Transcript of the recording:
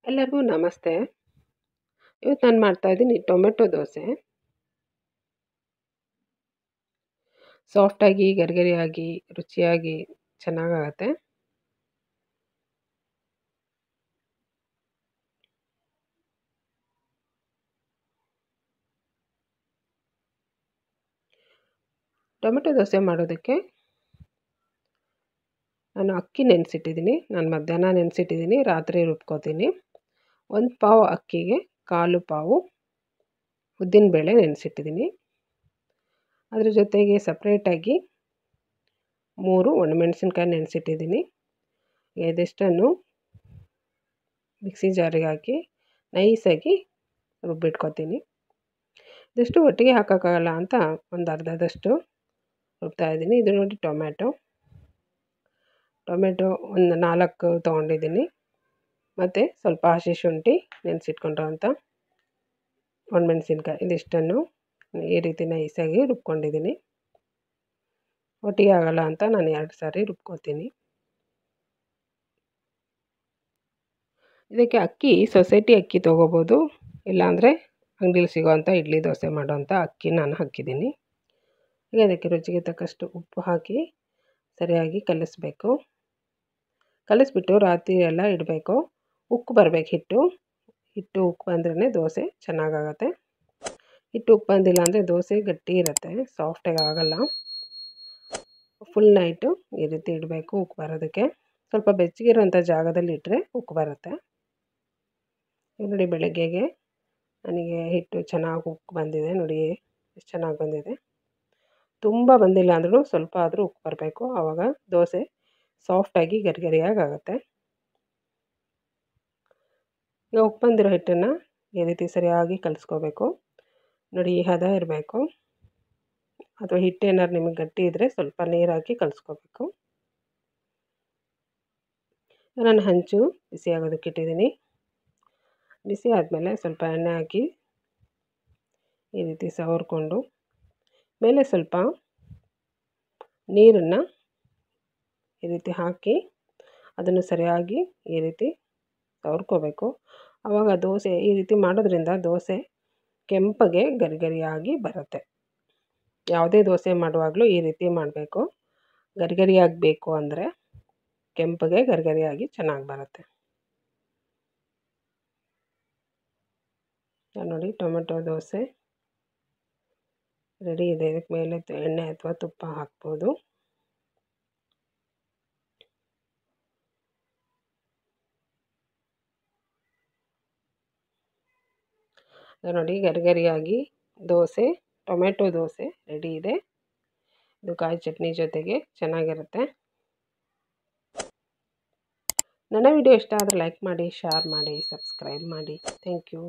ಎಲ್ಲರಿಗೂ ನಮಸ್ತೆ. ಇವತ್ತು ನಾನು ಮಾಡ್ತಾಯಿದ್ದೀನಿ ಟೊಮೆಟೊ ದೋಸೆ. ಸಾಫ್ಟಾಗಿ, ಗರಿಗರಿಯಾಗಿ, ರುಚಿಯಾಗಿ ಚೆನ್ನಾಗಾಗತ್ತೆ. ಟೊಮೆಟೊ ದೋಸೆ ಮಾಡೋದಕ್ಕೆ ನಾನು ಅಕ್ಕಿ ನೆನೆಸಿಟ್ಟಿದ್ದೀನಿ. ನಾನು ಮಧ್ಯಾಹ್ನ ನೆನೆಸಿಟ್ಟಿದ್ದೀನಿ, ರಾತ್ರಿ ರುಬ್ಕೋತೀನಿ. 1 ಪಾವು ಅಕ್ಕಿಗೆ 1/4 ಪಾವು ಉದ್ದಿನಬೇಳೆ ನೆನೆಸಿಟ್ಟಿದ್ದೀನಿ. ಅದ್ರ ಜೊತೆಗೆ ಸಪ್ರೇಟಾಗಿ 3 ಒಣಮೆಣಸಿನ್ಕಾಯಿ ನೆನೆಸಿಟ್ಟಿದ್ದೀನಿ. ಇದೆಷ್ಟನ್ನು ಮಿಕ್ಸಿ ಜಾರಿಗೆ ಹಾಕಿ ನೈಸಾಗಿ ರುಬ್ಬಿಟ್ಕೊತೀನಿ. ಇದಷ್ಟು ಒಟ್ಟಿಗೆ ಹಾಕೋಕ್ಕಾಗಲ್ಲ ಅಂತ ಒಂದು ಅರ್ಧದಷ್ಟು ರುಬ್ತಾಯಿದ್ದೀನಿ. ಇದು ನೋಡಿ ಟೊಮೆಟೊ ಒಂದು 4 ತೊಗೊಂಡಿದ್ದೀನಿ. ಮತ್ತು ಸ್ವಲ್ಪ ಹಸಿ ಶುಂಠಿ ನೆನೆಸಿಟ್ಕೊಂಡಿರೋಂಥ ಒಣಮೆಣಸಿನ್ಕಾಯಿ ಇದಿಷ್ಟನ್ನು ಈ ರೀತಿ ನೈಸಾಗಿ ರುಬ್ಕೊಂಡಿದ್ದೀನಿ. ಒಟ್ಟಿಗೆ ಆಗಲ್ಲ ಅಂತ ನಾನು 2 ಸಾರಿ ರುಬ್ಕೋತೀನಿ. ಇದಕ್ಕೆ ಅಕ್ಕಿ ಸೊಸೈಟಿ ಅಕ್ಕಿ ತೊಗೋಬೋದು, ಇಲ್ಲಾಂದರೆ ಅಂಗಡಿಲಿ ಸಿಗೋವಂಥ ಇಡ್ಲಿ ದೋಸೆ ಮಾಡೋವಂಥ ಅಕ್ಕಿ ನಾನು ಹಾಕಿದ್ದೀನಿ. ಈಗ ಅದಕ್ಕೆ ರುಚಿಗೆ ತಕ್ಕಷ್ಟು ಉಪ್ಪು ಹಾಕಿ ಸರಿಯಾಗಿ ಕಲಿಸ್ಬೇಕು. ಕಲಿಸ್ಬಿಟ್ಟು ರಾತ್ರಿ ಎಲ್ಲ ಇಡಬೇಕು. ಉಕ್ಕು ಬರಬೇಕು ಹಿಟ್ಟು ಉಕ್ಕು ಬಂದ್ರೇ ದೋಸೆ ಚೆನ್ನಾಗಾಗತ್ತೆ. ಹಿಟ್ಟು ಉಕ್ಕು ಬಂದಿಲ್ಲ ಅಂದರೆ ದೋಸೆ ಗಟ್ಟಿ ಇರುತ್ತೆ, ಸಾಫ್ಟಾಗಿ ಆಗೋಲ್ಲ. ಫುಲ್ ನೈಟು ಈ ರೀತಿ ಇಡಬೇಕು ಉಕ್ಕು ಬರೋದಕ್ಕೆ. ಸ್ವಲ್ಪ ಬೆಚ್ಚಗಿರೋಂಥ ಜಾಗದಲ್ಲಿ ಇಟ್ಟರೆ ಉಕ್ಕು ಬರುತ್ತೆ. ನೋಡಿ ಬೆಳಗ್ಗೆಗೆ ನನಗೆ ಹಿಟ್ಟು ಚೆನ್ನಾಗಿ ಉಕ್ಕು ಬಂದಿದೆ. ನೋಡಿ ಎಷ್ಟು ಚೆನ್ನಾಗಿ ಬಂದಿದೆ. ತುಂಬ ಬಂದಿಲ್ಲ ಅಂದ್ರೂ ಸ್ವಲ್ಪ ಆದರೂ ಉಕ್ಕು ಬರಬೇಕು, ಆವಾಗ ದೋಸೆ ಸಾಫ್ಟಾಗಿ ಗರಿಗರಿಯಾಗಿ ಆಗುತ್ತೆ. ಈಗ ಉಕ್ಕು ಬಂದಿರೋ ಹಿಟ್ಟನ್ನು ಈ ರೀತಿ ಸರಿಯಾಗಿ ಕಲಿಸ್ಕೋಬೇಕು. ನೋಡಿ ಈ ಹದ ಇರಬೇಕು. ಅಥವಾ ಹಿಟ್ಟೇನಾದ್ರು ನಿಮಗೆ ಗಟ್ಟಿ ಇದ್ದರೆ ಸ್ವಲ್ಪ ನೀರು ಹಾಕಿ ಕಲಿಸ್ಕೋಬೇಕು. ನಾನು ಹಂಚು ಬಿಸಿ ಆಗೋದಕ್ಕೆ ಇಟ್ಟಿದ್ದೀನಿ. ಬಿಸಿ ಆದಮೇಲೆ ಸ್ವಲ್ಪ ಎಣ್ಣೆ ಹಾಕಿ ಈ ರೀತಿ ಸವರ್ಕೊಂಡು ಮೇಲೆ ಸ್ವಲ್ಪ ನೀರನ್ನು ಈ ರೀತಿ ಹಾಕಿ ಅದನ್ನು ಸರಿಯಾಗಿ ಈ ರೀತಿ ಸವರ್ಕೋಬೇಕು. ಆವಾಗ ದೋಸೆ ಈ ರೀತಿ ಮಾಡೋದ್ರಿಂದ ದೋಸೆ ಕೆಂಪಗೆ ಗರಿಗರಿಯಾಗಿ ಬರುತ್ತೆ. ಯಾವುದೇ ದೋಸೆ ಮಾಡುವಾಗಲೂ ಈ ರೀತಿ ಮಾಡಬೇಕು. ಗರಿಗರಿಯಾಗಬೇಕು ಅಂದರೆ ಕೆಂಪಗೆ ಗರಿಗರಿಯಾಗಿ ಚೆನ್ನಾಗಿ ಬರುತ್ತೆ. ನೋಡಿ ಟೊಮೆಟೊ ದೋಸೆ ರೆಡಿ ಇದೆ. ಇದಕ್ಕೆ ಮೇಲೆ ಎಣ್ಣೆ ಅಥವಾ ತುಪ್ಪ ಹಾಕ್ಬೋದು. ನೋಡಿ ಗರಿಗರಿಯಾಗಿ ಟೊಮೆಟೊ ದೋಸೆ ರೆಡಿ ಇದೆ. ಇದು ಕಾಯಿ ಚಟ್ನಿ ಜೊತೆಗೆ ಚೆನ್ನಾಗಿರುತ್ತೆ. ನನ್ನ ವಿಡಿಯೋ ಇಷ್ಟ ಆದರೆ ಲೈಕ್ ಮಾಡಿ, ಶೇರ್ ಮಾಡಿ, ಸಬ್ಸ್ಕ್ರೈಬ್ ಮಾಡಿ. Thank you.